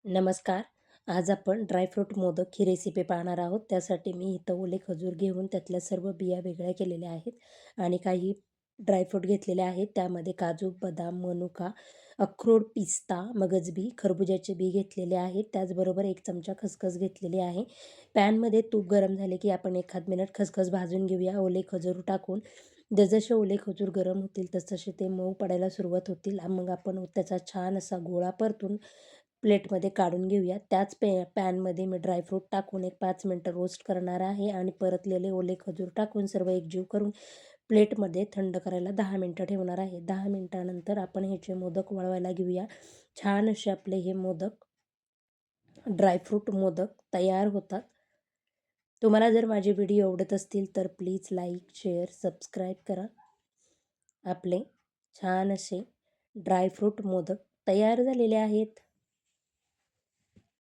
नमस्कार. आज आपण ड्रायफ्रूट मोदक ही रेसिपी पाहणार आहोत. त्यासाठी मी इथं ओले खजूर घेऊन त्यातल्या सर्व बिया वेगळ्या केलेल्या आहेत आणि काही ड्रायफ्रूट घेतलेले आहेत. त्यामध्ये काजू, बदाम, मनुका, अक्रोड, पिस्ता, मगजबी, खरबुजाचे बी घेतलेले आहेत. त्याचबरोबर 1 चमचा खसखस घेतलेली आहे. पॅनमध्ये तूप गरम झाले की आपण एखाद मिनिट खसखस भाजून घेऊया. ओले खजूर टाकून जसजसे ओले खजूर गरम होतील तसतसे ते मऊ पडायला सुरुवात होतील. मग आपण त्याचा छान असा गोळा परतून प्लेटमध्ये काढून घेऊया. त्याच पॅनमध्ये मी ड्रायफ्रूट टाकून एक 5 मिनटं रोस्ट करणार आहे आणि परतलेले ओले खजूर टाकून सर्व एकजीव करून प्लेटमध्ये थंड करायला 10 मिनटं ठेवणार आहे. 10 मिनटानंतर आपण ह्याचे मोदक वळवायला घेऊया. छान असे आपले हे मोदक ड्रायफ्रूट मोदक तयार होतात. तुम्हाला जर माझे व्हिडिओ आवडत असतील तर प्लीज लाईक, शेअर, सबस्क्राईब करा. आपले छान असे ड्रायफ्रूट मोदक तयार झालेले आहेत.